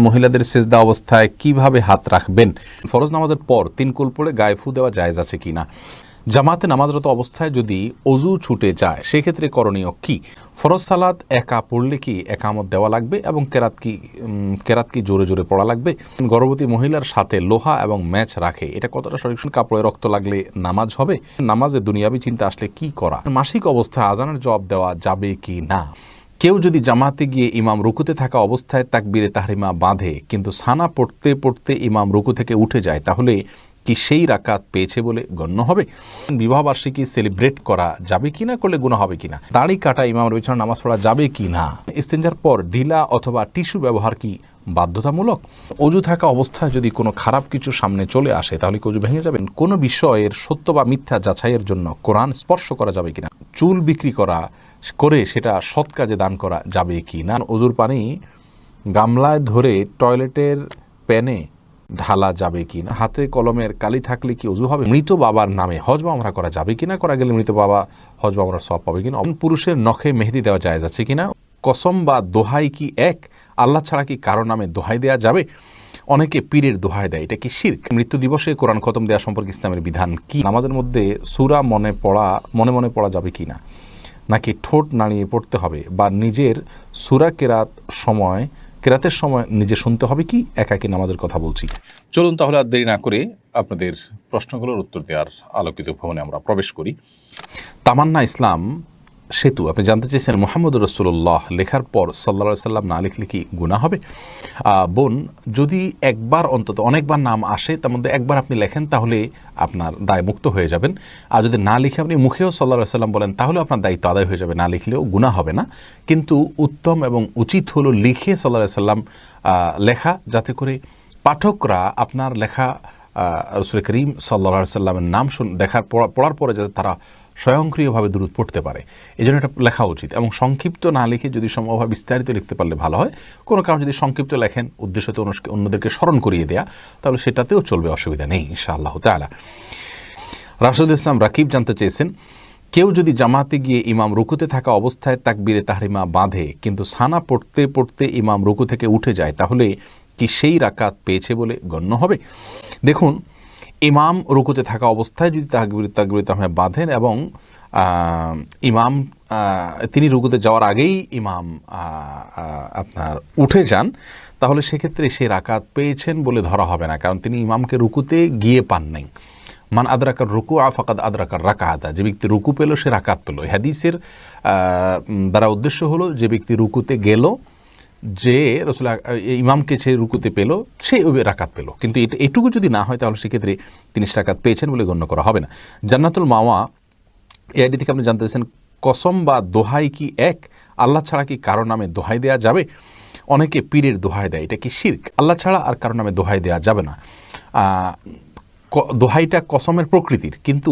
মহিলাদের সেজদা অবস্থায় কিভাবে হাত রাখবেন? ফরজ নামাজের পর 3 কুল পড়ে গায়ে ফু দেওয়া জায়েজ আছে কিনা? জামাতে নামাজরত অবস্থায় যদি অজু ছুটে যায় সেক্ষেত্রে করণীয় কি? ফরজ সালাত একা পড়লে কি একামত দেওয়া লাগবে এবং কেরাত কি জোরে জোরে পড়া লাগবে? গর্ভবতী মহিলার সাথে লোহা এবং ম্যাচ রাখে, এটা কতটা সঠিক? কাপড়ে রক্ত লাগলে নামাজ হবে? নামাজে দুনিয়াবি চিন্তা আসলে কি করা? মাসিক অবস্থায় আজানের জবাব দেওয়া যাবে কি না? কেউ যদি জামাতে গিয়ে ইমাম রুকুতে থাকা অবস্থায় তাকবীরে তাহরিমা বাঁধে কিন্তু সানা পড়তে পড়তে ইমাম রুকু থেকে উঠে যায়, তাহলে কি সেই রাকাত পেয়েছে বলে গণ্য হবে? বিবাহবার্ষিকী সেলিব্রেট করা যাবে কিনা, করলে গুনাহ হবে কিনা? দাড়ি কাটা ইমামের পিছনে নামাজ পড়া যাবে কিনা? ইস্তেঞ্জার পর ঢিলা অথবা টিস্যু ব্যবহার কি বাধ্যতামূলক? অজু থাকা অবস্থায় যদি কোনো খারাপ কিছু সামনে চলে আসে তাহলে কি অজু ভেঙে যাবেন? কোনো বিষয়ের সত্য বা মিথ্যা যাচাইয়ের জন্য কোরআন স্পর্শ করা যাবে কিনা? চুল বিক্রি করে সেটা সৎ কাজে দান করা যাবে কি না? অজুর পানি গামলায় ধরে টয়লেটের প্যানে ঢালা যাবে কি না? হাতে কলমের কালি থাকলে কি অজু হবে? মৃত বাবার নামে হজ বা উমরা করা যাবে কিনা? করা গেলে মৃত বাবা হজ বা উমরা সওয়াব পাবে কিনা? পুরুষের নখে মেহেদি দেওয়া জায়েজ আছে কিনা? কসম বা দোহাই কি এক? আল্লাহ ছাড়া কি কারো নামে দোহাই দেওয়া যাবে? অনেকে পীরের দোহাই দেয়, এটা কি শিরক? মৃত্যু দিবসে কোরআন খতম দেওয়া সম্পর্কে ইসলামের বিধান কি? নামাজের মধ্যে সূরা মনে মনে পড়া যাবে কিনা, নাকি ঠোঁট নাড়িয়ে পড়তে হবে, বা নিজের সূরা কেরাতের সময় নিজে শুনতে হবে কি? একাকী নামাজের কথা বলছি। চলুন তাহলে আর দেরি না করে আপনাদের প্রশ্নগুলোর উত্তর দেওয়ার আলোকিত ভবনে আমরা প্রবেশ করি। তামান্না ইসলাম সেতু আপনি জানতে চেয়েছেন, মুহাম্মদুর রাসূলুল্লাহ লেখার পর সাল্লাল্লাহু আলাইহি সাল্লাম না লিখলে কি গুনাহ হবে? বোন, যদি একবার অন্তত, অনেকবার নাম আসে তার মধ্যে একবার আপনি লেখেন তাহলে আপনার দায় মুক্ত হয়ে যাবেন। আর যদি না লিখে আপনি মুখেও সাল্লাল্লাহু আলাইহি সাল্লাম বলেন তাহলে আপনার দায়িত্ব আদায় হয়ে যাবে, না লিখলেও গুনাহ হবে না। কিন্তু উত্তম এবং উচিত হলো লিখে সাল্লাল্লাহু আলাইহি সাল্লাম লেখা, যাতে করে পাঠকরা আপনার লেখা রাসূল করিম সাল্লাল্লাহু আলাইহি সাল্লামের নাম পড়ার পরে যাতে তারা স্বয়ংক্রিয়ভাবে দুরূদ পড়তে পারে, এই জন্য এটা লেখা উচিত। এবং সংক্ষিপ্ত না লিখে যদি সম্ভবভাবে বিস্তারিত লিখতে পারলে ভালো হয়। কোনো কারণ যদি সংক্ষিপ্ত লেখেন উদ্দেশ্যতে অন্যদেরকে স্মরণ করিয়ে দেয়া, তাহলে সেটাতেও চলবে, অসুবিধা নেই ইনশাআল্লাহ তাআলা। রাশেদ ইসলাম রাকিব জানতে চেয়েছেন, কেউ যদি জামাতে গিয়ে ইমাম রুকুতে থাকা অবস্থায় তাকবীরে তাহরিমা বাঁধে কিন্তু সানা পড়তে পড়তে ইমাম রুকু থেকে উঠে যায়, তাহলে কি সেই রাকাত পেয়েছে বলে গণ্য হবে? দেখুন, ইমাম রুকুতে থাকা অবস্থায় যদি তাকবীরে তাহরিমা বাঁধেন এবং ইমাম তিনি রুকুতে যাওয়ার আগেই ইমাম আপনার উঠে যান, তাহলে সেক্ষেত্রে সে রাকাত পেয়েছেন বলে ধরা হবে না, কারণ তিনি ইমামকে রুকুতে গিয়ে পান নাই। মান আদরাকার রুকু ফাকাদ আদরাকার রাকাতা, যে ব্যক্তি রুকু পেল সে রাকাত পেল। হাদিসের দ্বারা উদ্দেশ্য হলো যে ব্যক্তি রুকুতে গেল, যে রাসূল ইমামকে সে রুকুতে পেল, সে রাকাত পেল। কিন্তু এটুকু যদি না হয় তাহলে সেক্ষেত্রে তিনি রাকাত পেয়েছেন বলে গণ্য করা হবে না। জান্নাতুল মাওয়া এই আয়াত থেকে আপনি জানতে চাইছেন, কসম বা দোহাই কি এক? আল্লাহ ছাড়া কি কারো নামে দোহাই দেওয়া যাবে? অনেকে পীরের দোহাই দেয়, এটা কি শিরক? আল্লাহ ছাড়া আর কারো নামে দোহাই দেওয়া যাবে না। দোহাইটা কসমের প্রকৃতির, কিন্তু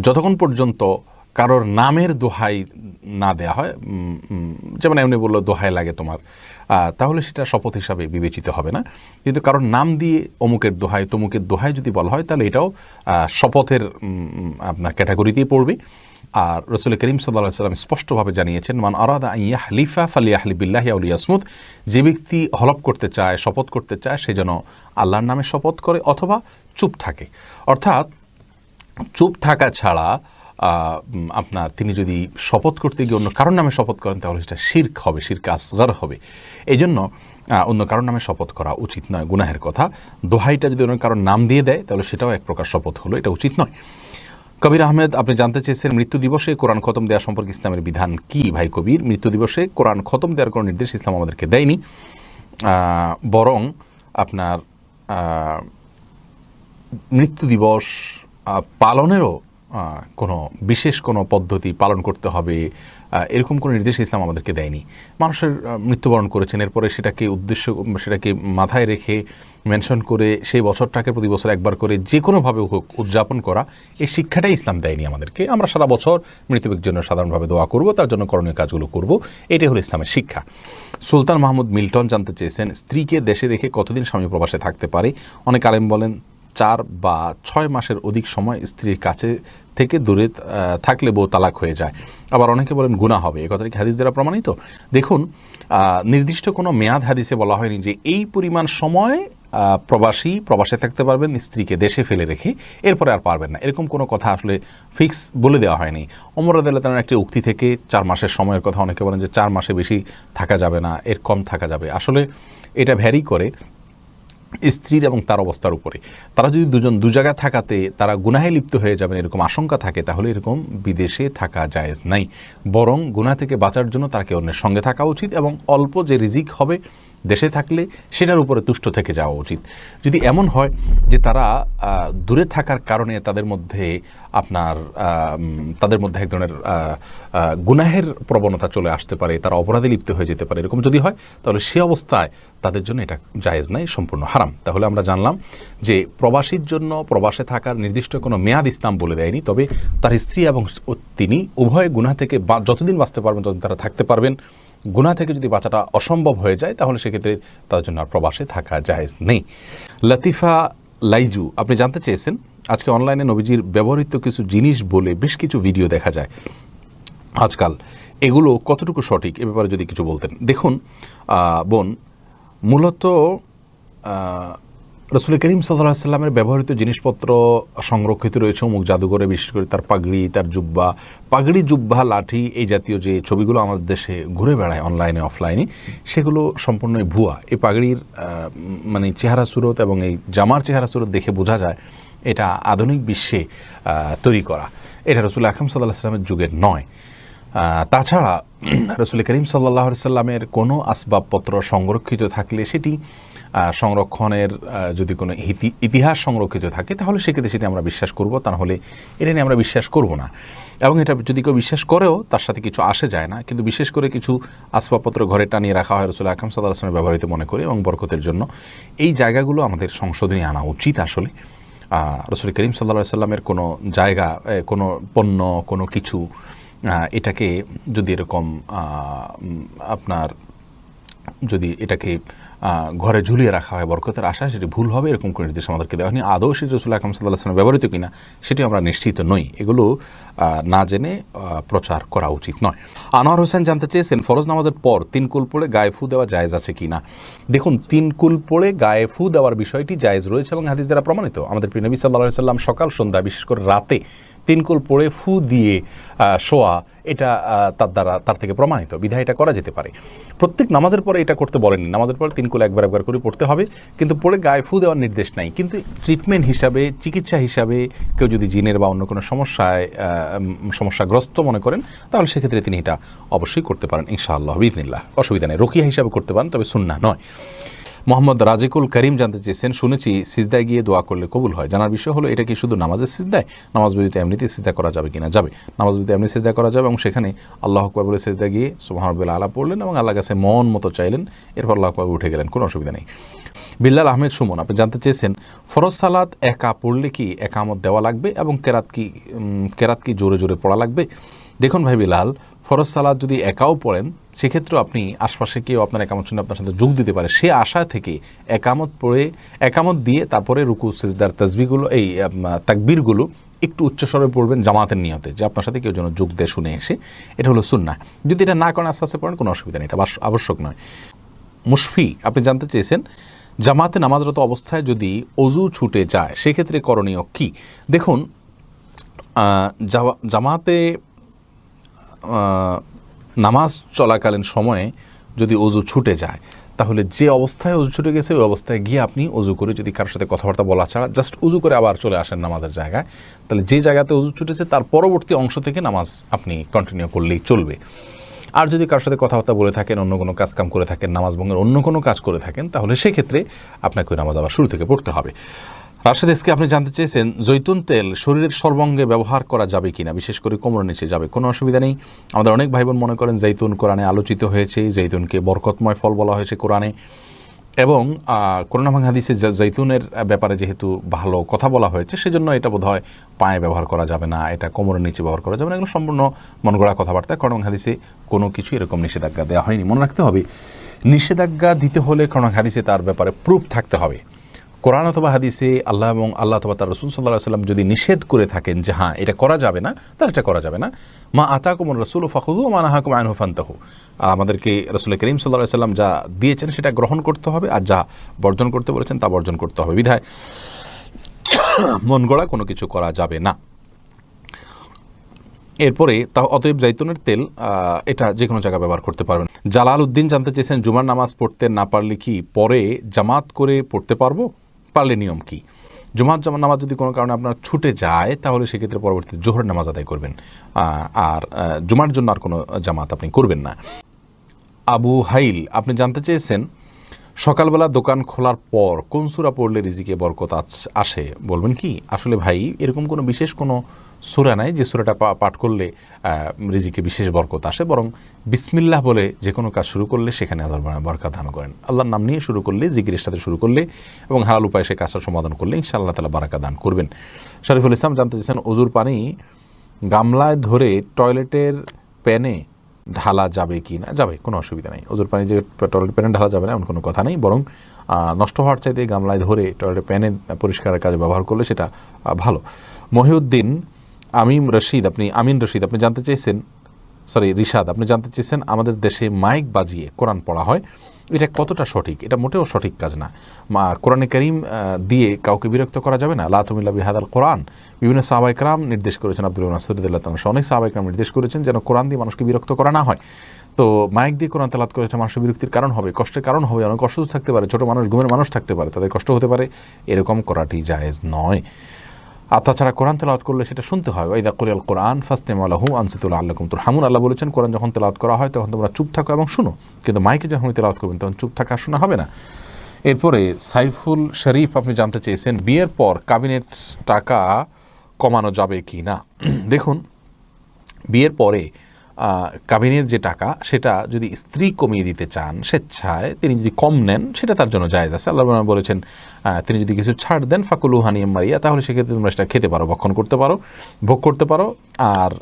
যতক্ষণ পর্যন্ত কারোর নামের দোহাই না দেয়া হয়, যেমন এমনি বললো দোহাই লাগে তোমার, তাহলে সেটা শপথ হিসাবে বিবেচিত হবে না। কিন্তু কারোর নাম দিয়ে অমুকের দোহাই তমুকের দোহাই যদি বলা হয় তাহলে এটাও শপথের আপনার ক্যাটাগরিতেই পড়বে। আর রাসূল করিম সাল্লাল্লাহু আলাইহি ওয়াসাল্লাম স্পষ্টভাবে জানিয়েছেন, মান আরাদা আন ইয়াহলিফা ফালিয়াহলিফ বিল্লাহি আও লিয়াসমুত, যে ব্যক্তি হলফ করতে চায়, শপথ করতে চায়, সে যেন আল্লাহর নামে শপথ করে অথবা চুপ থাকে। অর্থাৎ চুপ থাকা ছাড়া আপনার তিনি যদি শপথ করতে গিয়ে অন্য কারোর নামে শপথ করেন তাহলে সেটা শিরক হবে, শিরক আসগর হবে। এই জন্য অন্য কারোর নামে শপথ করা উচিত নয়, গুনাহের কথা। দোহাইটা যদি অন্য কারোর নাম দিয়ে দেয় তাহলে সেটাও এক প্রকার শপথ হলো, এটা উচিত নয়। কবির আহমেদ আপনি জানতে চেয়েছেন, মৃত্যু দিবসে কোরআন খতম দেওয়া সম্পর্কে ইসলামের বিধান কি? ভাই কবির, মৃত্যু দিবসে কোরআন খতম দেওয়ার কোনো নির্দেশ ইসলাম আমাদেরকে দেয়নি, বরং আপনার মৃত্যু দিবস পালনেরও কোনো বিশেষ কোনো পদ্ধতি পালন করতে হবে এরকম কোনো নির্দেশ ইসলাম আমাদেরকে দেয়নি। মানুষের মৃত্যুবরণ করেছেন, এরপরে সেটাকে মাথায় রেখে মেনশন করে সেই বছরটাকে প্রতি বছর একবার করে যে কোনোভাবে হোক উদযাপন করা, এই শিক্ষাটাই ইসলাম দেয়নি আমাদেরকে। আমরা সারা বছর মৃত্যুর জন্য সাধারণভাবে দোয়া করব, তার জন্য করণীয় কাজগুলো করব, এটাই হলো ইসলামের শিক্ষা। সুলতান মাহমুদ মিল্টন জানতে চেয়েছেন, স্ত্রীকে দেশে রেখে কতদিন স্বামী প্রবাসে থাকতে পারে? অনেক আলেম বলেন 4 বা 6 মাসের অধিক সময় স্ত্রীর কাছে থেকে দূরে থাকলে বউ তালাক হয়ে যায়। আবার অনেকে বলেন গুনাহ হবে, এই কথাটি কি হাদিস দ্বারা প্রমাণিত? দেখুন, নির্দিষ্ট কোনো মেয়াদ হাদিসে বলা হয়নি যে এই পরিমাণ সময় প্রবাসে থাকতে পারবেন স্ত্রীকে দেশে ফেলে রেখে, এরপরে আর পারবেন না, এরকম কোনো কথা আসলে ফিক্স বলে দেওয়া হয়নি। ওমর রাদিয়াল্লাহু তাআলার একটি উক্তি থেকে 4 মাসের সময়ের কথা অনেকে বলেন যে 4 মাসে বেশি থাকা যাবে না, এর কম থাকা যাবে। আসলে এটা ভ্যারি করে স্ত্রীর এবং তার অবস্থার উপরে। তারা যদি দু জায়গায় থাকাতে তারা গুনাহে লিপ্ত হয়ে যাবেন এরকম আশঙ্কা থাকে, তাহলে এরকম বিদেশে থাকা জায়েজ নাই। বরং গুনাহ থেকে বাঁচার জন্য তাকে অন্যের সঙ্গে থাকা উচিত এবং অল্প যে রিজিক হবে দেশে থাকলে সেটার উপরে তুষ্ট থেকে যাওয়া উচিত। যদি এমন হয় যে তারা দূরে থাকার কারণে তাদের মধ্যে এক ধরনের গুনাহের প্রবণতা চলে আসতে পারে, তারা অপরাধে লিপ্ত হয়ে যেতে পারে, এরকম যদি হয় তাহলে সে অবস্থায় তাদের জন্য এটা জায়েজ নাই, সম্পূর্ণ হারাম। তাহলে আমরা জানলাম যে প্রবাসীর জন্য প্রবাসে থাকার নির্দিষ্ট কোনো মেয়াদ ইসলাম বলে দেয়নি, তবে তার স্ত্রী এবং তিনি উভয়ে গুনাহ থেকে যতদিন বাঁচতে পারবেন ততদিন তারা থাকতে পারবেন। গুনাহ থেকে যদি বাঁচাটা অসম্ভব হয়ে যায় তাহলে সেক্ষেত্রে তার জন্য আর প্রবাসে থাকা জায়েজ নেই। লতিফা লাইজু আপনি জানতে চেয়েছেন, আজকে অনলাইনে নবীজির ব্যবহৃত কিছু জিনিস বলে বেশ কিছু ভিডিও দেখা যায় আজকাল, এগুলো কতটুকু সঠিক এ ব্যাপারে যদি কিছু বলতেন। দেখুন বোন, মূলত রাসূল করিম সাল্লাল্লাহু আলাইহি ওয়াসাল্লামের ব্যবহৃত জিনিসপত্র সংরক্ষিত রয়েছে অমুক জাদুঘরে, বিশেষ করে তার পাগড়ি, তার পাগড়ি, জুব্বা, লাঠি, এই জাতীয় যে ছবিগুলো আমাদের দেশে ঘুরে বেড়ায় অনলাইনে অফলাইনে, সেগুলো সম্পূর্ণই ভুয়া। এই পাগড়ির মানে চেহারা সুরত এবং এই জামার চেহারা সুরত দেখে বোঝা যায় এটা আধুনিক বিশ্বে তৈরি করা, এটা রাসূল আকরাম সাল্লাল্লাহু আলাইহি ওয়াসাল্লামের যুগের নয়। তাছাড়া রাসূল করিম সাল্লাল্লাহু আলাইহি ওয়াসাল্লামের কোনো আসবাবপত্র সংরক্ষিত থাকলে সেটি সংরক্ষণের যদি কোনো ইতিহাস সংরক্ষিত থাকে তাহলে সেক্ষেত্রে সেটি আমরা বিশ্বাস করব, তা নাহলে এটা নিয়ে আমরা বিশ্বাস করব না। এবং এটা যদি কেউ বিশ্বাস করেও তার সাথে কিছু আসে যায় না, কিন্তু বিশেষ করে কিছু আসবাবপত্র ঘরে টানিয়ে রাখা হয় রাসূল আকরাম সাল্লাল্লাহু আলাইহি ওয়াসাল্লামের ব্যবহৃত মনে করে এবং বরকতের জন্য, এই জায়গাগুলো আমাদের সংশোধনী আনা উচিত। আসলে রাসূল করিম সাল্লাল্লাহু আলাইহি ওয়াসাল্লামের কোনো জায়গা, কোনো পণ্য, কোনো কিছু এটাকে যদি এরকম যদি এটাকে ঘরে ঝুলিয়ে রাখা হয় বরকতের আশা, সেটি ভুল হবে, এরকম করে নির্দেশ আমাদেরকে দেওয়া হয়নি। আদৌ সেটি রাসূল আকরাম সাল্লাল্লাহু আলাইহি ওয়াসাল্লাম ব্যবহৃত কিনা সেটি আমরা নিশ্চিত নই, এগুলো না জেনে প্রচার করা উচিত নয়। আনোয়ার হোসেন জানতে চেয়েছেন, ফরজ নামাজের পর 3 কুল পড়ে গায়ে ফু দেওয়া জায়েজ আছে কিনা। দেখুন, 3 কুল পড়ে গায়ে ফু দেওয়ার বিষয়টি জায়েজ রয়েছে এবং হাদিস দ্বারা প্রমাণিত। আমাদের প্রিয় নবী সাল্লাল্লাহু আলাইহি ওয়াসাল্লাম সকাল সন্ধ্যা, বিশেষ করে রাতে 3 কুল পড়ে ফু দিয়ে শোয়া, এটা তার থেকে প্রমাণিত, বিধায় এটা করা যেতে পারে। প্রত্যেক নামাজের পরে এটা করতে বলেনি, নামাজের পরে 3 কুল একবার করে পড়তে হবে, কিন্তু পড়ে গায়ে ফু দেওয়ার নির্দেশ নাই। কিন্তু ট্রিটমেন্ট হিসাবে, চিকিৎসা হিসাবে কেউ যদি জিনের বা অন্য কোনো সমস্যাগ্রস্ত মনে করেন তাহলে সেক্ষেত্রে তিনি এটা অবশ্যই করতে পারেন ইনশাআল্লাহ বিইذনিল্লাহ, অসুবিধা নেই। রুকিয়া হিসাবে করতে পারেন, তবে সুন্নাহ নয়। মোহাম্মদ রাজিকুল করিম জানতে চেয়েছেন, শুনেছি সিজদায় গিয়ে দোয়া করলে কবুল হয়। জানার বিষয় হলো এটা কি শুধু নামাজের সিজদায়, নামাজ ব্যতীত এমনিতে সিজদা করা যাবে কিনা? যাবে, নামাজ ব্যতীত এমনি সিজদা করা যাবে এবং সেখানে আল্লাহু আকবার বলে সিজদা গিয়ে সুবহান রাব্বিল আলা পড়লেন এবং আল্লাহর কাছে মন মতো চাইলেন, এরপর আল্লাহু আকবার উঠে গেলেন, কোনো অসুবিধা নেই। বিল্লাল আহমেদ সুমন আপনি জানতে চেয়েছেন, ফরজ সালাত একা পড়লে কি একামত দেওয়া লাগবে এবং কেরাত কি জোরে জোরে পড়া লাগবে? দেখুন ভাই বিলাল, ফরজ সালাত যদি একাও পড়েন সেক্ষেত্রেও আপনি আশপাশে কেউ আপনার একামত শুনে আপনার সাথে যোগ দিতে পারে, সে আশা থেকে একামত দিয়ে তারপরে রুকু সিজদার তাসবিহগুলো, এই তাকবীরগুলো একটু উচ্চস্বরে পড়বেন জামাতের নিয়তে, যে আপনার সাথে কেউ যেন যোগ দেয় শুনে এসে, এটা হলো সুন্নাহ। যদি এটা না করেন আস্তে আস্তে পড়েন, কোনো অসুবিধা নেই, এটা আবশ্যক নয়। মুশফি আপনি জানতে চেয়েছেন, জামাতে নামাজরত অবস্থায় যদি অজু ছুটে যায় সেক্ষেত্রে করণীয় কি? দেখুন, জামাতে নামাজ চলাকালীন সময়ে যদি অজু ছুটে যায় তাহলে যে অবস্থায় অজু ছুটে গেছে ওই অবস্থায় গিয়ে আপনি অজু করে, যদি কারোর সাথে কথাবার্তা বলা ছাড়া জাস্ট অজু করে আবার চলে আসেন নামাজের জায়গায়, তাহলে যে জায়গাতে অজু ছুটেছে তার পরবর্তী অংশ থেকে নামাজ আপনি কন্টিনিউ করলেই চলবে। আর যদি কারোর সাথে কথাবার্তা বলে থাকেন, অন্য কোনো কাজকাম করে থাকেন, নামাজ ভঙ্গের অন্য কোনো কাজ করে থাকেন, তাহলে সেক্ষেত্রে আপনাকে ওই নামাজ আবার শুরু থেকে পড়তে হবে। রাশেদ এসকে আপনি জানতে চেয়েছেন, জৈতুন তেল শরীরের সর্বাঙ্গে ব্যবহার করা যাবে কিনা, বিশেষ করে কোমরের নিচে যাবে, কোনো অসুবিধা নেই। আমাদের অনেক ভাই বোন মনে করেন জৈতুন কোরআনে আলোচিত হয়েছে, জৈতুনকে বরকতময় ফল বলা হয়েছে কোরআনে, এবং কোরআন এবং হাদিসে জৈতুনের ব্যাপারে যেহেতু ভালো কথা বলা হয়েছে সেজন্য এটা বোধহয় পায়ে ব্যবহার করা যাবে না, এটা কোমরের নিচে ব্যবহার করা যাবে না, এগুলো সম্পূর্ণ মনগড়া কথাবার্তা। কোরআন এবং হাদিসে কোনো কিছু এরকম নিষেধাজ্ঞা দেওয়া হয়নি। মনে রাখতে হবে, নিষেধাজ্ঞা দিতে হলে কোরআন হাদিসে তার ব্যাপারে প্রুফ থাকতে হবে। কোরআন অথবা হাদিসে আল্লাহ এবং আল্লাহ অথবা তার রাসূল সাল্লাল্লাহু আলাইহি ওয়াসাল্লাম যদি নিষেধ করে থাকেন যে হ্যাঁ এটা করা যাবে না, তাহলে এটা করা যাবে না। মা আতাকুমুর রাসূলু ফাখুযু মা নাহাকুম আনহু ফান্তাহু, আমাদেরকে রাসূল করিম সাল্লাল্লাহু আলাইহি ওয়াসাল্লাম যা দিয়েছেন সেটা গ্রহণ করতে হবে, আর যা বর্জন করতে বলেছেন তা বর্জন করতে হবে। বিধায় মন গড়া কোনো কিছু করা যাবে না। এরপরে তা অতএব জাইতুনের তেল এটা যে কোনো জায়গায় ব্যবহার করতে পারবেন। জালাল উদ্দিন জানতে চেয়েছেন জুমার নামাজ পড়তে না পারলে কি পরে জামাত করে পড়তে পারবো? পারলে নিয়ম কি? জুমার নামাজ যদি কোনো কারণে আপনার ছুটে যায় তাহলে সেক্ষেত্রে পরবর্তীতে জোহরের নামাজ আদায় করবেন, আর জুমার জন্য আর কোনো জামাত আপনি করবেন না। আবু হাইল আপনি জানতে চেয়েছেন সকালবেলা দোকান খোলার পর কোন সূরা পড়লে রিজিকে বরকত আসে বলবেন কি? আসলে ভাই এরকম কোনো বিশেষ কোনো সূরা নাই যে সূরাটা পাঠ করলে রিজিকে বিশেষ বরকত আসে, বরং বিসমিল্লাহ বলে যে কোনো কাজ শুরু করলে সেখানে আল্লাহ বরকত দান করেন। আল্লাহর নাম নিয়ে শুরু করলে, জিকিরের সাথে শুরু করলে এবং হালাল উপায়ে সে কাজটা সমাধান করলে ইনশাআল্লাহ তাআলা বারাকা দান করবেন। শরীফুল ইসলাম জানতে চেয়েছেন ওযুর পানি গামলায় ধরে টয়লেটের প্যানে ঢালা যাবে কি না? যাবে, কোনো অসুবিধা নেই। ওজুর পানি যে টয়লেট প্যানে ঢালা যাবে না এমন কোনো কথা নেই, বরং নষ্ট হওয়ার চাইতে গামলায় ধরে টয়লেট প্যানে পরিষ্কারের কাজে ব্যবহার করলে সেটা ভালো। মহিউদ্দিন আমিন রশিদ আপনি জানতে চেয়েছেন রিশাদ আপনি জানতে চেয়েছেন আমাদের দেশে মাইক বাজিয়ে কোরআন পড়া হয়, এটা কতটা সঠিক? এটা মোটেও সঠিক কাজ না। কোরআনে কারীম দিয়ে কাউকে বিরক্ত করা যাবে না। লা তুমিল্লা বিহাদাল কোরআন, বিভিন্ন সাহাবায়ে কেরাম নির্দেশ করেছেন, আব্দুল্লাহ ইবনে মাসউদ রাদিয়াল্লাহু তাআলা অনেক সাহাবায়ে কেরাম নির্দেশ করেছেন যেন কোরআন দিয়ে মানুষকে বিরক্ত করা না হয়। তো মাইক দিয়ে কোরআন তেলাওয়াত করে মানুষের বিরক্তির কারণ হবে, কষ্টের কারণ হবে, অনেক অসুস্থ থাকতে পারে, ছোট মানুষ, ঘুমের মানুষ থাকতে পারে, তাদের কষ্ট হতে পারে, এরকম করাটি জায়েজ নয়। আর তাছাড়া কোরআন তেলাওয়াত করলে সেটা শুনতে হয়। ওয়াইদা কুরিয়াল কোরআন ফাসতামিউ লাহু আনসিতু লাআল্লাকুম তুরহামুন, আল্লাহ বলেছেন কোরআন যখন তেলাওয়াত করা হয় তখন তোমরা চুপ থাকো এবং শুনো, কিন্তু মাইকে যখন তেলাওয়াত করবেন তখন চুপ থাকা শোনা হবে না। এরপরে সাইফুল শরীফ আপনি জানতে চেয়েছেন বিয়ের পর কাবিনের টাকা কমানো যাবে কি না? দেখুন, বিয়ের পরে কাবিনের যে টাকা সেটা যদি স্ত্রী কমিয়ে দিতে চান স্বেচ্ছায়, তিনি যদি কম নেন সেটা তার জন্য জায়েজ আছে। আল্লাহ বলেছেন তিনি যদি কিছু ছাড় দেন ফাকুলু হানিয়াম মারিয়া, তাহলে সেক্ষেত্রে তোমরা সেটা খেতে পারো, ভক্ষণ করতে পারো, ভোগ করতে পারো। আর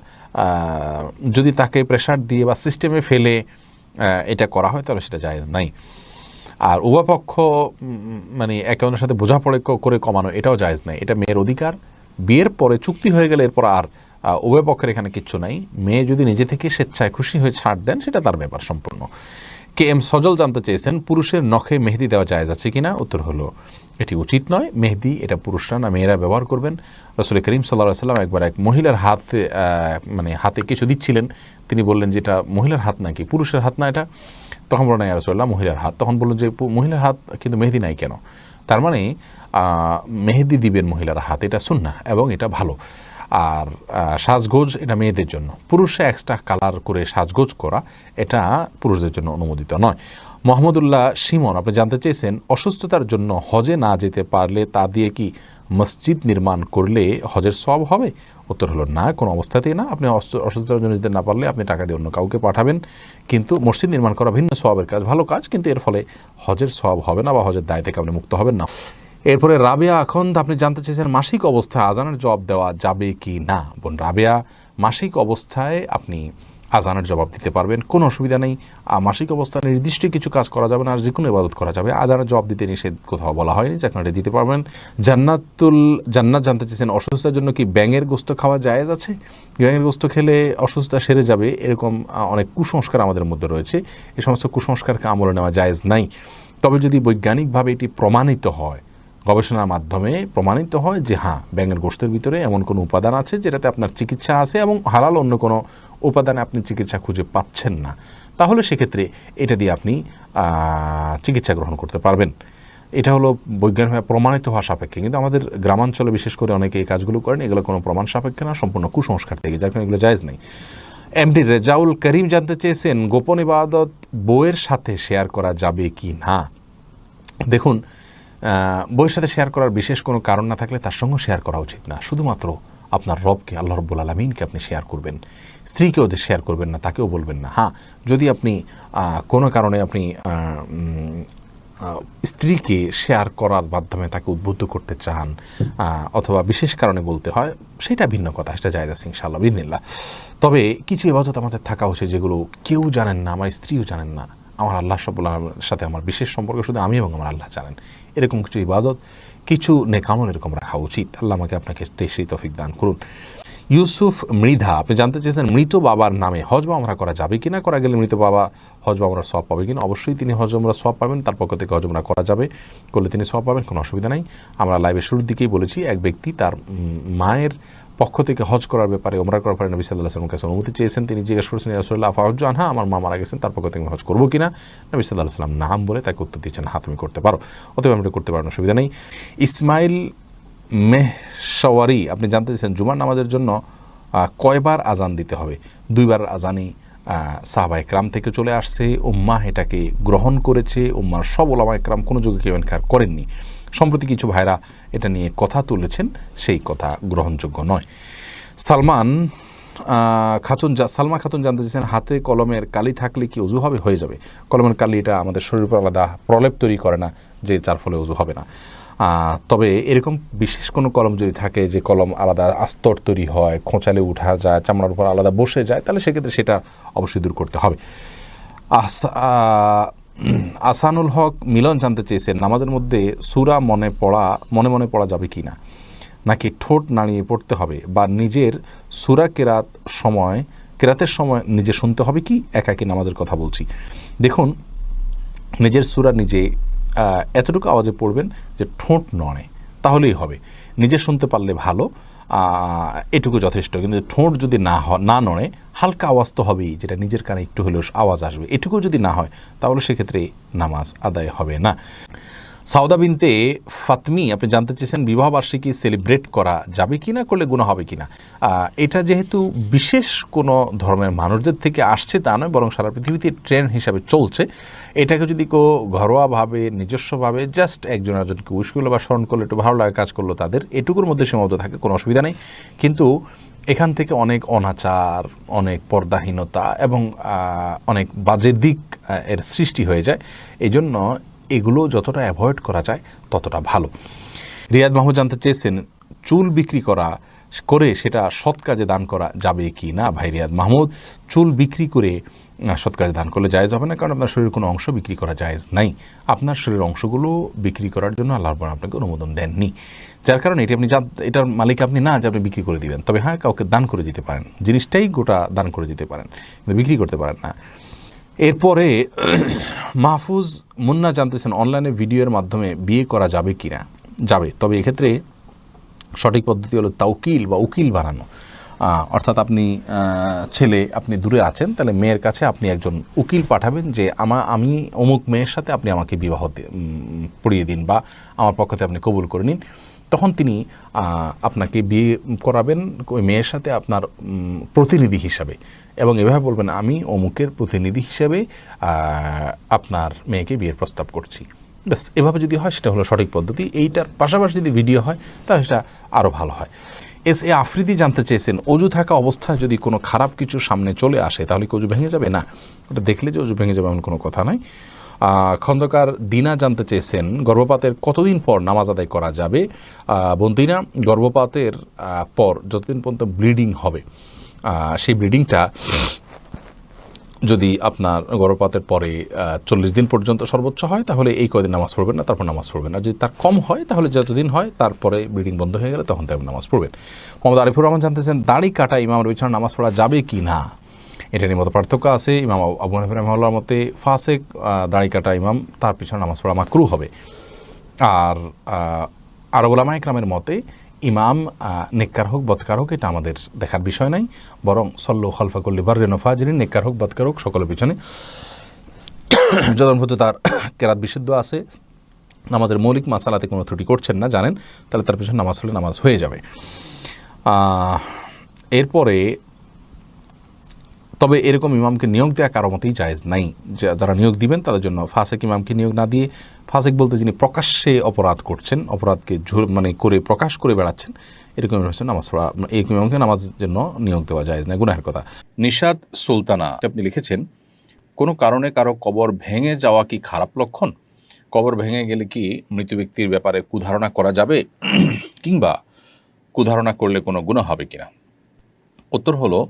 যদি তাকে প্রেশার দিয়ে বা সিস্টেমে ফেলে এটা করা হয় তাহলে সেটা জায়েজ নাই। আর উভয় পক্ষ মানে একে অন্যের সাথে বোঝাপড়া করে কমানো এটাও জায়েজ নাই, এটা মেয়ের অধিকার। বিয়ের পরে চুক্তি হয়ে গেলে এরপর আর উভয় পক্ষের এখানে কিচ্ছু নাই। মেয়ে যদি নিজে থেকে স্বেচ্ছায় খুশি হয়ে ছাড় দেন সেটা তার ব্যাপার সম্পূর্ণ। কে এম সজল জানতে চেয়েছেন পুরুষের নখে মেহেদি দেওয়া জায়েজ আছে কিনা? উত্তর হলো এটি উচিত নয়। মেহেদি এটা পুরুষরা না মেয়েরা ব্যবহার করবেন। রাসূল করিম সাল্লাল্লাহু আলাইহি ওয়াসাল্লাম একবার এক মহিলার হাতে কিছু দিচ্ছিলেন, তিনি বললেন যে এটা মহিলার হাত নাকি পুরুষের হাত না এটা? তখন বললেন ইয়া রাসূলুল্লাহ মহিলার হাত। তখন বললেন যে মহিলার হাত কিন্তু মেহেদি নাই কেন? তার মানে মেহেদি দিবেন মহিলার হাত, এটা সুন্নাহ এবং এটা ভালো। আর সাজগোজ এটা মেয়েদের জন্য, পুরুষরা এক্সট্রা কালার করে সাজগোজ করা এটা পুরুষদের জন্য অনুমোদিত নয়। মোহাম্মদুল্লাহ সিমন আপনি জানতে চেয়েছেন অসুস্থতার জন্য হজে না যেতে পারলে তা দিয়ে কি মসজিদ নির্মাণ করলে হজের সওয়াব হবে? উত্তর হলো না, কোনো অবস্থাতেই না। আপনি অসুস্থতার জন্য যেতে না পারলে আপনি টাকা দিয়ে অন্য কাউকে পাঠাবেন, কিন্তু মসজিদ নির্মাণ করা ভিন্ন সওয়াবের কাজ, ভালো কাজ, কিন্তু এর ফলে হজের সওয়াব হবে না বা হজের দায় থেকে আপনি মুক্ত হবেন না। এরপরে রাবেয়া আখন্দ আপনি জানতে চেয়েছেন মাসিক অবস্থায় আজানের জবাব দেওয়া যাবে কি না? বোন রাবেয়া, মাসিক অবস্থায় আপনি আজানের জবাব দিতে পারবেন, কোনো অসুবিধা নেই। মাসিক অবস্থায় নির্দিষ্ট কিছু কাজ করা যাবে না, আর যে কোনো ইবাদত করা যাবে। আজানের জবাব দিতে নিষেধ কোথাও বলা হয়নি, যে আপনারা দিতে পারবেন। জান্নাত জানতে চেয়েছেন অসুস্থতার জন্য কি ব্যাঙের গোস্ত খাওয়া জায়েজ আছে? ব্যাঙের গোস্ত খেলে অসুস্থতা সেরে যাবে এরকম অনেক কুসংস্কার আমাদের মধ্যে রয়েছে, এই সমস্ত কুসংস্কারকে আমলে নেওয়া জায়েজ নাই। তবে যদি বৈজ্ঞানিকভাবে এটি প্রমাণিত হয়, গবেষণার মাধ্যমে প্রমাণিত হয় যে হ্যাঁ ব্যাঙের গোশতের ভিতরে এমন কোনো উপাদান আছে যেটাতে আপনার চিকিৎসা আছে এবং হালাল অন্য কোনো উপাদানে আপনি চিকিৎসা খুঁজে পাচ্ছেন না, তাহলে সেক্ষেত্রে এটা দিয়ে আপনি চিকিৎসা গ্রহণ করতে পারবেন। এটা হলো বৈজ্ঞানিকভাবে প্রমাণিত হওয়া সাপেক্ষে। কিন্তু আমাদের গ্রামাঞ্চলে বিশেষ করে অনেকে এই কাজগুলো করেন, এগুলো কোনো প্রমাণ সাপেক্ষে না, সম্পূর্ণ কুসংস্কার থেকে, যার কারণে এগুলো জায়েজ নেই। এমডি রেজাউল করিম জানতে চেয়েছেন গোপন ইবাদত বইয়ের সাথে শেয়ার করা যাবে কি না? দেখুন, বইয়ের সাথে শেয়ার করার বিশেষ কোনো কারণ না থাকলে তার সঙ্গে শেয়ার করা উচিত না। শুধুমাত্র আপনার রবকে, আল্লাহ রাব্বুল আলামিনকে আপনি শেয়ার করবেন, স্ত্রীকেও শেয়ার করবেন না, তাকেও বলবেন না। হ্যাঁ, যদি আপনি কোনো কারণে আপনি স্ত্রীকে শেয়ার করার মাধ্যমে তাকে উদ্বুদ্ধ করতে চান অথবা বিশেষ কারণে বলতে হয়, সেটা ভিন্ন কথা, সেটা জায়েজ আছে ইনশাআল্লাহ বিইذনিল্লাহ। তবে কিছু ইবাদত আমাদের থাকা উচিত যেগুলো কেউ জানেন না, আমার স্ত্রীও জানেন না, আমার আল্লাহ রাব্বুল আলামিনের সাথে আমার বিশেষ সম্পর্ক শুধু আমি এবং আমার আল্লাহ জানেন। এরকম কিছু ইবাদত, কিছু নেকামল এরকম রাখা উচিত। আল্লাহ আমাকে আপনাকে সেই তৌফিক দান করুন। ইউসুফ মৃধা, আপনি জানতে চেয়েছেন মৃত বাবার নামে হজ বা উমরা করা যাবে কিনা, করা গেলে মৃত বাবা হজ বা উমরা সওয়াব পাবে কিনা। অবশ্যই তিনি হজ উমরা সওয়াব পাবেন, তার পক্ষ থেকে হজ উমরা করা যাবে, করলে তিনি সওয়াব পাবেন, কোনো অসুবিধা নাই। আমরা লাইভের শুরুর দিকেই বলেছি, এক ব্যক্তি তার মায়ের পক্ষ থেকে হজ করার ব্যাপারে, উমরা করার ব্যাপারে নবী সাল্লাল্লাহু আলাইহি ওয়াসাল্লামের কাছে অনুমতি চেয়েছেন। তিনি জিজ্ঞেস করেছেন, ইয়া রাসূলুল্লাহ আফাহুজ্জু আনহা, আমার মা মারা গেছেন, তার পক্ষ থেকে আমি হজ করবো কিনা। নবী সাল্লাল্লাহু আলাইহি ওয়াসাল্লাম নাম বলে তাকে উত্তর দিচ্ছেন, হ্যাঁ তুমি করতে পারো, অতএব আমরা করতে পারেন, অসুবিধা নেই। ইসমাইল মেহশওয়ারি, আপনি জানতে চেয়েছেন জুমার নামাজের জন্য কয়বার আজান দিতে হবে। 2 বার আজানই সাহাবা একরাম থেকে চলে আসছে, উম্মাহ এটাকে গ্রহণ করেছে, উম্মার সব ওলামা একরাম কোনো যুগে কেউ ইনকার করেননি। সম্প্রতি কিছু ভাইরা এটা নিয়ে কথা তুলেছেন, সেই কথা গ্রহণযোগ্য নয়। সালমা খাতুন জানতে চেয়েছেন, হাতে কলমের কালি থাকলে কি অজু হবে? হয়ে যাবে। কলমের কালি এটা আমাদের শরীরের উপর আলাদা প্রলেপ তৈরি করে না যে যার ফলে অজু হবে না। তবে এরকম বিশেষ কোনো কলম যদি থাকে যে কলম আলাদা আস্তর তৈরি হয়, খোঁচালে উঠা যায়, চামড়ার উপর আলাদা বসে যায়, তাহলে সেক্ষেত্রে সেটা অবশ্যই দূর করতে হবে। আসানুল হক মিলন জানতে চেয়েছেন, নামাজের মধ্যে সূরা মনে মনে পড়া যাবে কি না, নাকি ঠোঁট নাড়িয়ে পড়তে হবে, বা নিজের সূরা কেরাতের সময় নিজে শুনতে হবে কি, একাকী নামাজের কথা বলছি। দেখুন, নিজের সূরা নিজে এতটুকু আওয়াজে পড়বেন যে ঠোঁট নড়ে, তাহলেই হবে। নিজে শুনতে পারলে ভালো, এটুকু যথেষ্ট। কিন্তু ঠোঁট যদি না নড়ে, হালকা আওয়াজ তো হবেই, যেটা নিজের কানে একটু হলেও আওয়াজ আসবে, এটুকু যদি না হয় তাহলে সেক্ষেত্রে নামাজ আদায় হবে না। সাউদা বিনতে ফাতমি, আপনি জানতে চেয়েছেন বিবাহবার্ষিকী সেলিব্রেট করা যাবে কি না, করলে গুনাহ হবে কি না। এটা যেহেতু বিশেষ কোনো ধর্মের মানুষদের থেকে আসছে তা নয়, বরং সারা পৃথিবীতে ট্রেন্ড হিসাবে চলছে। এটাকে যদি কেউ ঘরোয়াভাবে নিজস্বভাবে জাস্ট একজন একজনকে উইশ করলো বা স্মরণ করলো, একটু ভালো লাগে কাজ করলো, তাদের এটুকুর মধ্যে সীমাবদ্ধ থাকে, কোনো অসুবিধা নেই। কিন্তু এখান থেকে অনেক অনাচার, অনেক পর্দাহীনতা এবং অনেক বাজে দিক এর সৃষ্টি হয়ে যায়। এই জন্য এগুলো যতটা অ্যাভয়েড করা যায় ততটা ভালো। রিয়াদ মাহমুদ জানতে চেয়েছেন, চুল বিক্রি করে সেটা সৎ কাজে দান করা যাবে কি না। ভাই রিয়াদ মাহমুদ, চুল বিক্রি করে সৎ কাজে দান করলে জায়েজ হবে না, কারণ আপনার শরীরের কোনো অংশ বিক্রি করা জায়েজ নাই। আপনার শরীরের অংশগুলো বিক্রি করার জন্য আল্লাহ রাব্বুল আপনাকে অনুমোদন দেননি, যার কারণে এটার মালিক আপনি না যে আপনি বিক্রি করে দিবেন। তবে হ্যাঁ, কাউকে দান করে দিতে পারেন, জিনিসটাই গোটা দান করে দিতে পারেন, কিন্তু বিক্রি করতে পারেন না। এরপরে মাহফুজ মুন্না জানতেছেন, অনলাইনে ভিডিওর মাধ্যমে বিয়ে করা যাবে কি না। যাবে, তবে এক্ষেত্রে সঠিক পদ্ধতি হলো তাওকিল বা উকিল বানানো। অর্থাৎ আপনি দূরে আছেন, তাহলে মেয়ের কাছে আপনি একজন উকিল পাঠাবেন যে আমি অমুক মেয়ের সাথে আপনি আমাকে বিবাহ পড়িয়ে দিন, বা আমার পক্ষ থেকে আপনি কবুল করে নিন। তখন তিনি আপনাকে বিয়ে করাবেন ওই মেয়ের সাথে আপনার প্রতিনিধি হিসাবে, এবং এভাবে বলবেন, আমি অমুকের প্রতিনিধি হিসাবে আপনার মেয়েকে বিয়ের প্রস্তাব করছি। ব্যাস, এভাবে যদি হয় সেটা হলো সঠিক পদ্ধতি। এইটার পাশাপাশি যদি ভিডিও হয় তাহলে সেটা আরও ভালো হয়। এ আফ্রিদি জানতে চেয়েছেন, অজু থাকা অবস্থায় যদি কোনো খারাপ কিছু সামনে চলে আসে তাহলে কি অজু ভেঙে যাবে? না, ওটা দেখলে যে অজু ভেঙে যাবে এমন কোনো কথা নয়। খন্দকার দিনা জানতে চেয়েছেন, গর্ভপাতের কতদিন পর নামাজ আদায় করা যাবে। বোনদিনা, গর্ভপাতের পর যতদিন পর্যন্ত ব্লিডিং হবে, সেই ব্লিডিংটা যদি আপনার গর্ভপাতের পরে 40 দিন পর্যন্ত সর্বোচ্চ হয়, তাহলে এই কয়দিন নামাজ পড়বেন না, তারপর নামাজ পড়বেন। আর যদি তার কম হয় তাহলে যতদিন হয় তারপরে ব্লিডিং বন্ধ হয়ে গেলে তখন তাই নামাজ পড়বেন। মোহাম্মদ আরিফুর রহমান জানতেছেন, দাড়ি কাটা ইমামের পিছনে নামাজ পড়া যাবে কি না। এটা নিয়ে মতো পার্থক্য আছে। ইমাম আবু হানিফা রাহিমাহুল্লাহর মতে ফাসেক দাড়ি কাটা ইমাম, তার পিছনে নামাজ পড়া মাকরুহ হবে। আর আরব উলামা ইকরামের মতে ইমাম নেককার হোক বদকার হোক এটা আমাদের দেখার বিষয় নাই, বরং সল্লু খালফা কুল্লি বাররিন ওয়া ফাজিরিন, নেককার হোক বদকার হোক সকলের পিছনে যতক্ষণ পর্যন্ত তার কেরাত বিশুদ্ধ আছে, নামাজের মৌলিক মাসালাতে কোনো ত্রুটি করছেন না জানেন, তাহলে তার পিছনে নামাজ পড়লে নামাজ হয়ে যাবে। এরপরে তবে এরকম ইমামকে নিয়োগ দেওয়া কারো মতেই জায়েজ নাই। যারা নিয়োগ দিবেন তাদের জন্য ফাসেক ইমামকে নিয়োগ না দিয়ে, ফাসেক বলতে যিনি প্রকাশ্যে অপরাধ করছেন, অপরাধকে করে প্রকাশ করে বেড়াচ্ছেন, এরকম নামাজ পড়া, এই ইমামকে নামাজের জন্য নিয়োগ দেওয়া জায়েজ নাই, গুনাহের কথা। নিশাদ সুলতানা আপনি লিখেছেন, কোনো কারণে কারো কবর ভেঙে যাওয়া কি খারাপ লক্ষণ? কবর ভেঙে গেলে কি মৃত ব্যক্তির ব্যাপারে কুধারণা করা যাবে, কিংবা কুধারণা করলে কোনো গুনাহ হবে কিনা? উত্তর হলো,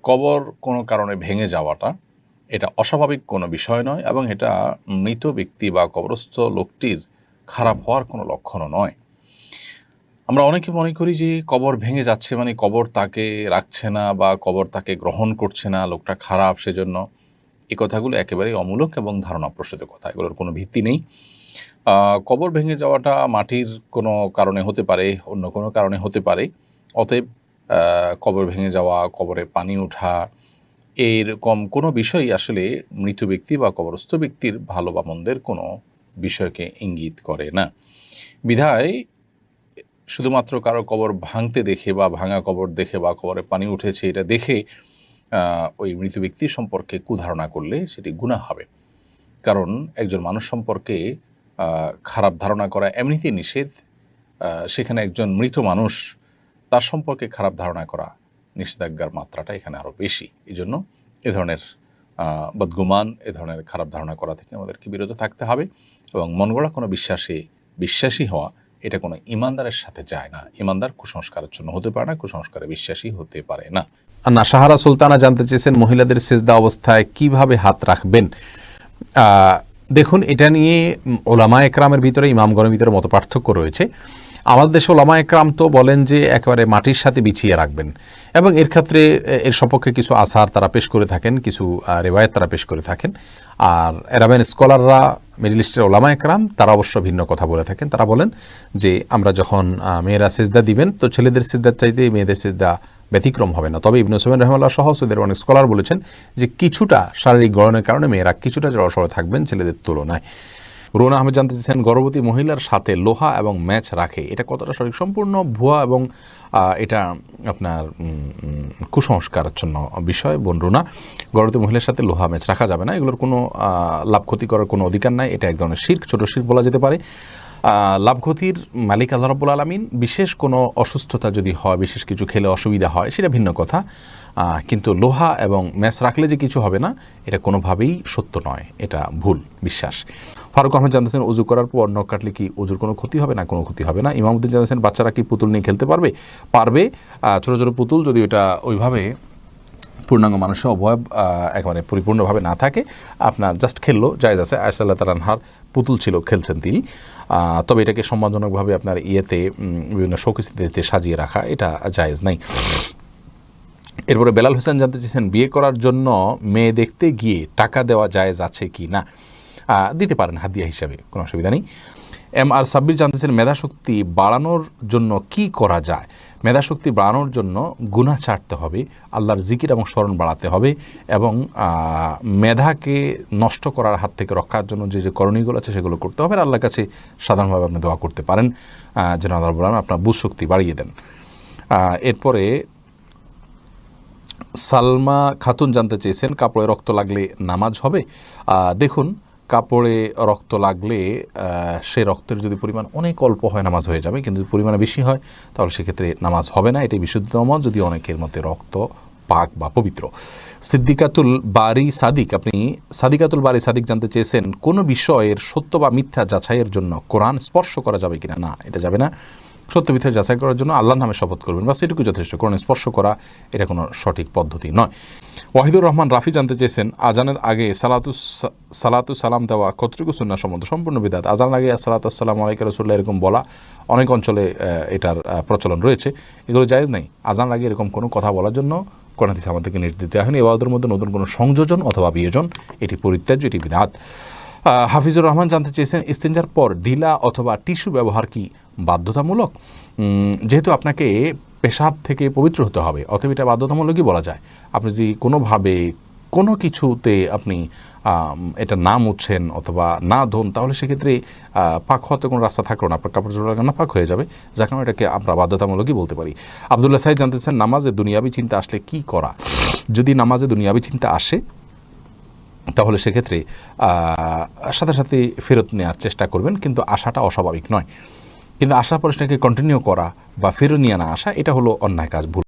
কবর কোনো কারণে ভেঙে যাওয়াটা এটা অস্বাভাবিক কোনো বিষয় নয় এবং এটা মৃত ব্যক্তি বা কবরস্থ লোকটির খারাপ হওয়ার কোনো লক্ষণও নয়। আমরা অনেকে মনে করি যে কবর ভেঙে যাচ্ছে মানে কবর তাকে রাখছে না বা কবর তাকে গ্রহণ করছে না, লোকটা খারাপ, সেজন্য এই কথাগুলো একেবারেই অমূলক এবং ধারণাপ্রসূত কথা, এগুলোর কোনো ভিত্তি নেই। কবর ভেঙে যাওয়াটা মাটির কোনো কারণে হতে পারে, অন্য কোনো কারণে হতে পারে। অতএব কবর ভেঙে যাওয়া, কবরে পানি ওঠা, এরকম কোনো বিষয়ই আসলে মৃত ব্যক্তি বা কবরস্থ ব্যক্তির ভালো বা মন্দের কোনো বিষয়কে ইঙ্গিত করে না। বিধায় শুধুমাত্র কারো কবর ভাঙতে দেখে বা ভাঙা কবর দেখে বা কবরে পানি উঠেছে এটা দেখে ওই মৃত ব্যক্তি সম্পর্কে কুধারণা করলে সেটি গুনাহ হবে। কারণ একজন মানুষ সম্পর্কে খারাপ ধারণা করা এমনিতেই নিষেধ, সেখানে একজন মৃত মানুষ তার সম্পর্কে খারাপ ধারণা করা নিষেধাজ্ঞার মাত্রাটা এখানে আরও বেশি। এই জন্য এ ধরনের বদগুমান, এ ধরনের খারাপ ধারণা করা থেকে আমাদেরকে বিরত থাকতে হবে এবং মন গড়া কোনো বিশ্বাসী হওয়া এটা কোনো ইমানদারের সাথে যায় না। ইমানদার কুসংস্কারের জন্য হতে পারে না, কুসংস্কারে বিশ্বাসী হতে পারে না। না, সাহারা সুলতানা জানতে চেয়েছেন মহিলাদের সিজদা অবস্থায় কিভাবে হাত রাখবেন। দেখুন, এটা নিয়ে ওলামা একরামের ভিতরে, ইমামগণের ভিতরে মত পার্থক্য রয়েছে। আমাদের দেশে ওলামা একরাম তো বলেন যে একেবারে মাটির সাথে বিছিয়ে রাখবেন এবং এর ক্ষেত্রে এর সপক্ষে কিছু আসার তারা পেশ করে থাকেন, কিছু রেওয়ায়ত তারা পেশ করে থাকেন। আর এরাবেন স্কলাররা, মিডল ইস্টের ওলামা একরাম, তারা অবশ্য ভিন্ন কথা বলে থাকেন। তারা বলেন যে আমরা যখন মেয়েরা সিজদা দিবেন তো ছেলেদের সিজদার চাইতে মেয়েদের সিজদা ব্যতিক্রম হবে না। তবে ইবনে উসাইমিন রাহিমাহুল্লাহ সহ সৌদের অনেক স্কলার বলেছেন যে কিছুটা শারীরিক গড়নের কারণে মেয়েরা কিছুটা জড়সড় থাকবেন ছেলেদের তুলনায়। রুনা আহমেদ জানতে চেয়েছেন গর্ভবতী মহিলার সাথে লোহা এবং ম্যাচ রাখে, এটা কতটা সঠিক? সম্পূর্ণ ভুয়া এবং এটা আপনার কুসংস্কারের জন্য বিষয়। বোন রুনা, গর্ভবতী মহিলার সাথে লোহা ম্যাচ রাখা যাবে না, এগুলোর কোনো লাভ ক্ষতি করার কোনো অধিকার নাই। এটা এক ধরনের শিরক, ছোট শিরক বলা যেতে পারে। লাভ ক্ষতির মালিক আল্লাহ রাব্বুল আলামিন। বিশেষ কোনো অসুস্থতা যদি হয়, বিশেষ কিছু খেলে অসুবিধা হয়, সেটা ভিন্ন কথা। কিন্তু লোহা এবং ম্যাচ রাখলে যে কিছু হবে না, এটা কোনোভাবেই সত্য নয়, এটা ভুল বিশ্বাস। ফারুক আহমেদ জানতেছেন উজু করার পর নখ কাটলে কি উজুর কোনো ক্ষতি হবে না? কোনো ক্ষতি হবে না। ইমামউদ্দিন জানতেছেন বাচ্চারা কি পুতুল নিয়ে খেলতে পারবে? পারবে। ছোটো ছোটো পুতুল যদি ওটা ওইভাবে পূর্ণাঙ্গ মানুষের অবয়ব একেবারে পরিপূর্ণভাবে না থাকে, আপনার জাস্ট খেললো, জায়েজ আছে। আয়েশা রাদিয়াল্লাহু তাআলা আনহার পুতুল ছিল, খেলছেন তিনি। তবে এটাকে সম্মানজনকভাবে আপনার বিভিন্ন শোকেসিতে সাজিয়ে রাখা, এটা জায়েজ নাই। এরপরে বেলাল হোসেন জানতে চেয়েছেন বিয়ে করার জন্য মেয়ে দেখতে গিয়ে টাকা দেওয়া জায়েজ আছে কি না? দিতে পারেন হাদিয়া হিসাবে, কোনো অসুবিধা নেই। এম আর সাব্বির জানতেছেন মেধাশক্তি বাড়ানোর জন্য কি করা যায়? মেধাশক্তি বাড়ানোর জন্য গুনাহ ছাড়তে হবে, আল্লাহর জিকির এবং স্মরণ বাড়াতে হবে এবং মেধাকে নষ্ট করার হাত থেকে রক্ষার জন্য যে যে করণীয়গুলো আছে সেগুলো করতে হবে। আর আল্লাহর কাছে সাধারণভাবে আপনি দোয়া করতে পারেন যেন আল্লাহ রাব্বুল আলামিন আপনার বুঝ শক্তি বাড়িয়ে দেন। এরপরে সালমা খাতুন জানতে চেয়েছেন কাপড়ে রক্ত লাগলে নামাজ হবে? দেখুন, কাপড়ে রক্ত লাগলে সে রক্তের যদি পরিমাণ অনেক অল্প হয় নামাজ হয়ে যাবে, কিন্তু যদি পরিমাণে বেশি হয় তাহলে সেক্ষেত্রে নামাজ হবে না। এটাই বিশুদ্ধতম মত, যদি অনেকের মধ্যে রক্ত পাক বা পবিত্র। সিদ্দিকাতুল বারি সাদিক, আপনি সাদিকাতুল বারি সাদিক জানতে চেয়েছেন কোনো বিষয়ের সত্য বা মিথ্যা যাচাইয়ের জন্য কোরআন স্পর্শ করা যাবে কিনা? না, এটা যাবে না। সত্য মিথ্যা যাচাই করার জন্য আল্লাহর নামে শপথ করবেন, বাস এটুকু যথেষ্ট। কোরআন স্পর্শ করা এটা কোনো সঠিক পদ্ধতি নয়। ওয়াহিদুর রহমান রাফি জানতে চেয়েছেন আজানের আগে সালাতু সালাম দেওয়া কতটুকু সুন্নাহ সম্মত? সম্পূর্ণ বিদআত। আজানের আগে সালাতু আসসালামু আলাইকা রাসূলুল্লাহ এরকম বলা অনেক অঞ্চলে এটার প্রচলন রয়েছে, এগুলো জায়েজ নেই। আজানের আগে এরকম কোনো কথা বলার জন্য কোরআন হাদিস আমাদেরকে নির্দেশ দেওয়া হয়নি। ইবাদতের মধ্যে নতুন কোনো সংযোজন অথবা বিয়োজন এটি পরিত্যাজ্য, এটি বিদআত। হাফিজুর রহমান জানতে চেয়েছেন ইস্তেঞ্জার পর ঢিলা অথবা টিস্যু ব্যবহার কি বাধ্যতামূলক? যেহেতু আপনাকে পেশাব থেকে পবিত্র হতে হবে, অতএব এটা বাধ্যতামূলকই বলা যায়। আপনি যদি কোনোভাবে কোনো কিছুতে আপনি এটা না মুছছেন অথবা না ধোন, তাহলে সেক্ষেত্রে পাক হওয়াতে কোনো রাস্তা থাকলো না, আপনার কাপড় চোপড় না পাক হয়ে যাবে, যার কারণে এটাকে আমরা বাধ্যতামূলকই বলতে পারি। আবদুল্লাহ সাহেব জানতেছেন নামাজে দুনিয়াবি চিন্তা আসলে কি করা? যদি নামাজে দুনিয়াবি চিন্তা আসে তাহলে সেক্ষেত্রে সাথে সাথে ফেরত নেওয়ার চেষ্টা করবেন, কিন্তু আশাটা অস্বাভাবিক নয়। কিন্তু আসার পরে সেটাকে কন্টিনিউ করা বা ফেরত নিয়ে না আসা, এটা হলো অন্যায় কাজ, ভুল।